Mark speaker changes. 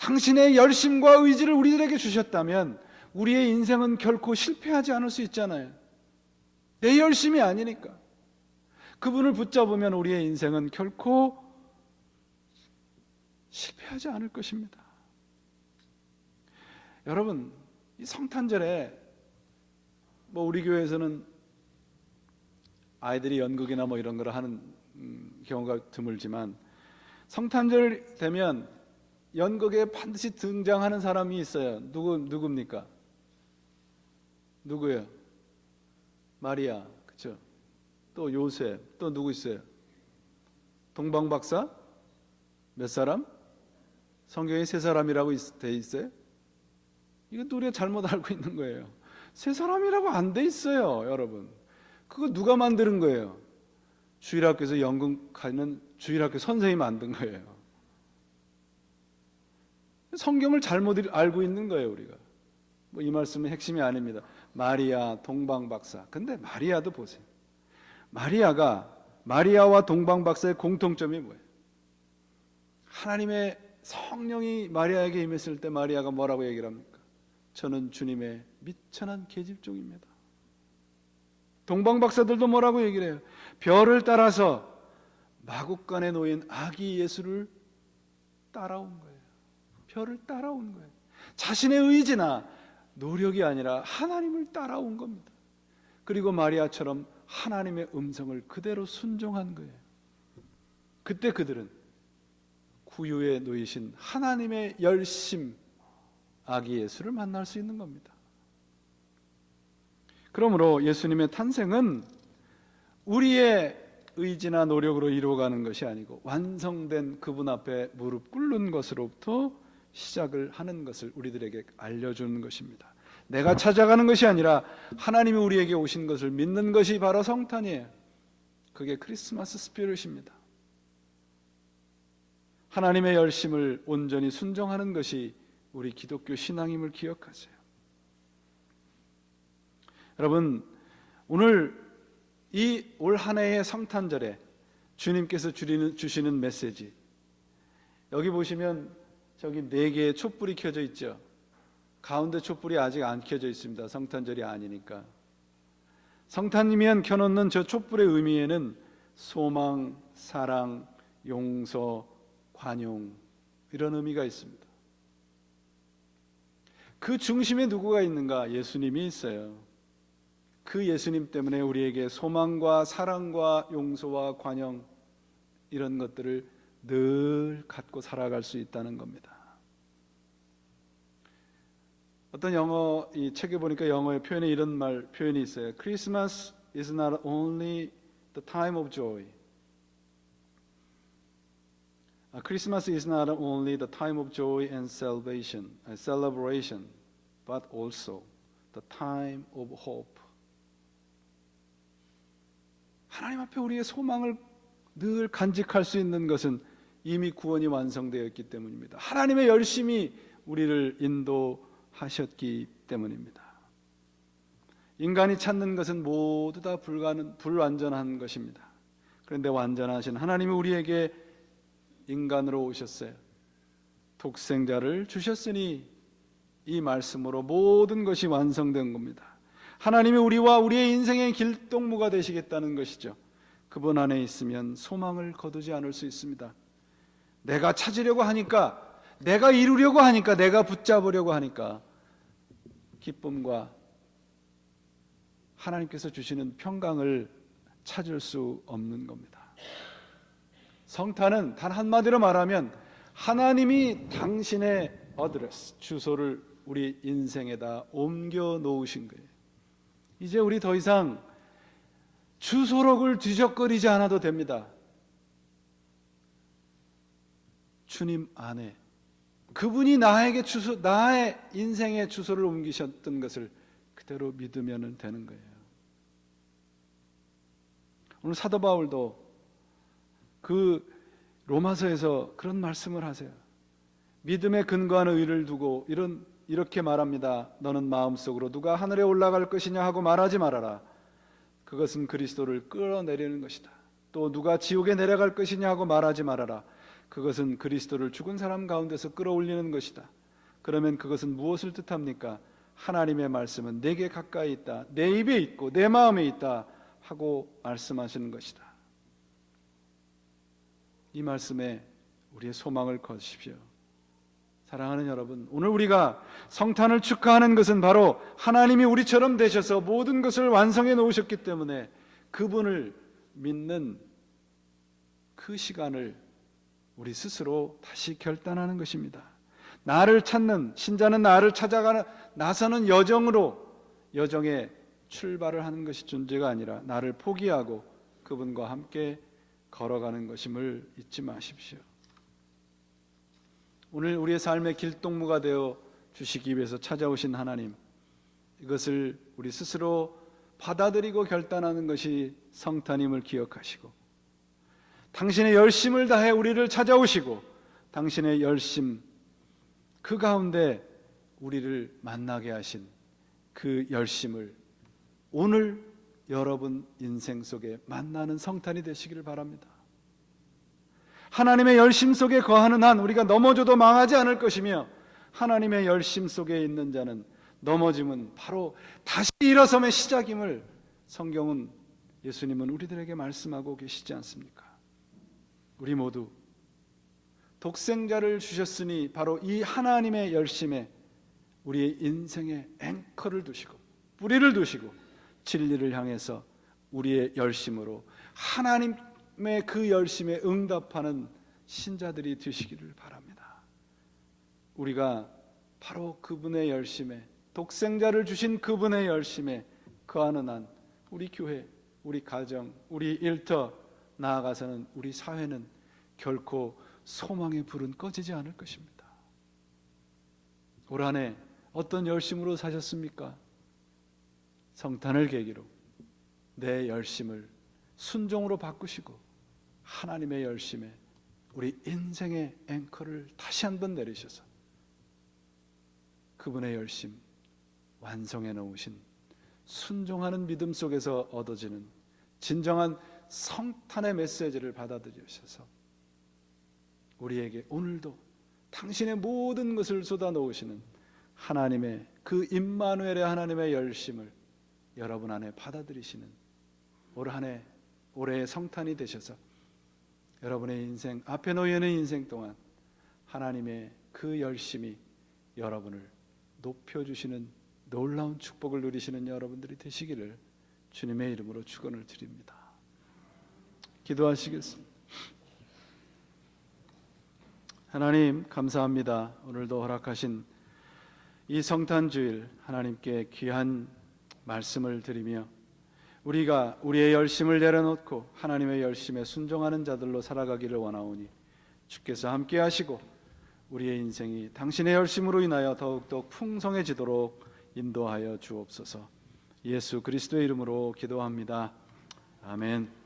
Speaker 1: 당신의 열심과 의지를 우리들에게 주셨다면 우리의 인생은 결코 실패하지 않을 수 있잖아요. 내 열심이 아니니까. 그분을 붙잡으면 우리의 인생은 결코 실패하지 않을 것입니다. 여러분, 이 성탄절에 우리 교회에서는 아이들이 연극이나 이런 걸 하는 경우가 드물지만 성탄절 되면 연극에 반드시 등장하는 사람이 있어요. 누굽니까? 누구예요? 마리아, 그렇죠? 또 요셉, 또 누구 있어요? 동방박사? 몇 사람? 성경에 세 사람이라고 돼 있어요? 이거 우리가 잘못 알고 있는 거예요. 세 사람이라고 안 돼 있어요, 여러분. 그거 누가 만드는 거예요? 주일학교에서 연극하는 주일학교 선생님이 만든 거예요. 성경을 잘못 알고 있는 거예요, 우리가. 이 말씀은 핵심이 아닙니다. 마리아, 동방박사. 근데 마리아도 보세요. 마리아와 동방박사의 공통점이 뭐예요? 하나님의 성령이 마리아에게 임했을 때 마리아가 뭐라고 얘기를 합니까? 저는 주님의 미천한 계집종입니다. 동방박사들도 뭐라고 얘기를 해요? 별을 따라서 마국간에 놓인 아기 예수를 따라온 거예요. 별을 따라온 거예요. 자신의 의지나 노력이 아니라 하나님을 따라온 겁니다. 그리고 마리아처럼 하나님의 음성을 그대로 순종한 거예요. 그때 그들은 구유에 놓이신 하나님의 열심 아기 예수를 만날 수 있는 겁니다. 그러므로 예수님의 탄생은 우리의 의지나 노력으로 이루어가는 것이 아니고 완성된 그분 앞에 무릎 꿇는 것으로부터 시작을 하는 것을 우리들에게 알려주는 것입니다. 내가 찾아가는 것이 아니라 하나님이 우리에게 오신 것을 믿는 것이 바로 성탄이에요. 그게 크리스마스 스피릿입니다. 하나님의 열심을 온전히 순종하는 것이 우리 기독교 신앙임을 기억하세요. 여러분, 오늘 이 올 한 해의 성탄절에 주님께서 주시는 메시지, 여기 보시면 저기 4개의 촛불이 켜져 있죠. 가운데 촛불이 아직 안 켜져 있습니다. 성탄절이 아니니까. 성탄이면 켜놓는 저 촛불의 의미에는 소망, 사랑, 용서, 관용, 이런 의미가 있습니다. 그 중심에 누구가 있는가? 예수님이 있어요. 그 예수님 때문에 우리에게 소망과 사랑과 용서와 관용, 이런 것들을 늘 갖고 살아갈 수 있다는 겁니다. 어떤 영어 이 책에 보니까 영어의 표현에 이런 표현이 있어요. Christmas is not only the time of joy. Christmas is not only the time of joy and celebration, but also the time of hope. 하나님 앞에 우리의 소망을 늘 간직할 수 있는 것은 이미 구원이 완성되어 있기 때문입니다. 하나님의 열심이 우리를 인도하셨기 때문입니다. 인간이 찾는 것은 모두 다 불완전한 것입니다. 그런데 완전하신 하나님이 우리에게 인간으로 오셨어요. 독생자를 주셨으니 이 말씀으로 모든 것이 완성된 겁니다. 하나님이 우리와 우리의 인생의 길동무가 되시겠다는 것이죠. 그분 안에 있으면 소망을 거두지 않을 수 있습니다. 내가 찾으려고 하니까, 내가 이루려고 하니까, 내가 붙잡으려고 하니까 기쁨과 하나님께서 주시는 평강을 찾을 수 없는 겁니다. 성탄은 단 한마디로 말하면 하나님이 당신의 어드레스, 주소를 우리 인생에다 옮겨 놓으신 거예요. 이제 우리 더 이상 주소록을 뒤적거리지 않아도 됩니다. 주님 안에 그분이 나에게 나의 인생의 주소를 옮기셨던 것을 그대로 믿으면 되는 거예요. 오늘 사도 바울도 그 로마서에서 그런 말씀을 하세요. 믿음에 근거하는 의를 두고 이렇게 말합니다. 너는 마음속으로 누가 하늘에 올라갈 것이냐 하고 말하지 말아라. 그것은 그리스도를 끌어내리는 것이다. 또 누가 지옥에 내려갈 것이냐 하고 말하지 말아라. 그것은 그리스도를 죽은 사람 가운데서 끌어올리는 것이다. 그러면 그것은 무엇을 뜻합니까? 하나님의 말씀은 내게 가까이 있다, 내 입에 있고 내 마음에 있다 하고 말씀하시는 것이다. 이 말씀에 우리의 소망을 거십시오. 사랑하는 여러분, 오늘 우리가 성탄을 축하하는 것은 바로 하나님이 우리처럼 되셔서 모든 것을 완성해 놓으셨기 때문에 그분을 믿는 그 시간을 우리 스스로 다시 결단하는 것입니다. 나를 찾는, 신자는 나를 찾아가는 나서는 여정에 출발을 하는 것이 존재가 아니라 나를 포기하고 그분과 함께 걸어가는 것임을 잊지 마십시오. 오늘 우리의 삶의 길동무가 되어 주시기 위해서 찾아오신 하나님, 이것을 우리 스스로 받아들이고 결단하는 것이 성탄임을 기억하시고, 당신의 열심을 다해 우리를 찾아오시고 당신의 열심 그 가운데 우리를 만나게 하신 그 열심을 오늘 여러분 인생 속에 만나는 성탄이 되시기를 바랍니다. 하나님의 열심 속에 거하는 한 우리가 넘어져도 망하지 않을 것이며, 하나님의 열심 속에 있는 자는 넘어짐은 바로 다시 일어섬의 시작임을 성경은, 예수님은 우리들에게 말씀하고 계시지 않습니까? 우리 모두 독생자를 주셨으니 바로 이 하나님의 열심에 우리의 인생의 앵커를 두시고 뿌리를 두시고 진리를 향해서 우리의 열심으로 하나님의 그 열심에 응답하는 신자들이 되시기를 바랍니다. 우리가 바로 그분의 열심에, 독생자를 주신 그분의 열심에 거하는 한 우리 교회, 우리 가정, 우리 일터, 나아가서는 우리 사회는 결코 소망의 불은 꺼지지 않을 것입니다. 올 한 해 어떤 열심으로 사셨습니까? 성탄을 계기로 내 열심을 순종으로 바꾸시고 하나님의 열심에 우리 인생의 앵커를 다시 한번 내리셔서 그분의 열심 완성해 놓으신 순종하는 믿음 속에서 얻어지는 진정한 성탄의 메시지를 받아들이셔서 우리에게 오늘도 당신의 모든 것을 쏟아 놓으시는 하나님의 그 임마누엘의 하나님의 열심을 여러분 안에 받아들이시는 올 한 해 올해의 성탄이 되셔서 여러분의 인생, 앞에 놓여있는 인생 동안 하나님의 그 열심이 여러분을 높여주시는 놀라운 축복을 누리시는 여러분들이 되시기를 주님의 이름으로 축원을 드립니다. 기도하시겠습니다. 하나님 감사합니다. 오늘도 허락하신 이 성탄주일 하나님께 귀한 말씀을 드리며 우리가 우리의 열심을 내려놓고 하나님의 열심에 순종하는 자들로 살아가기를 원하오니 주께서 함께 하시고 우리의 인생이 당신의 열심으로 인하여 더욱더 풍성해지도록 인도하여 주옵소서. 예수 그리스도의 이름으로 기도합니다. 아멘.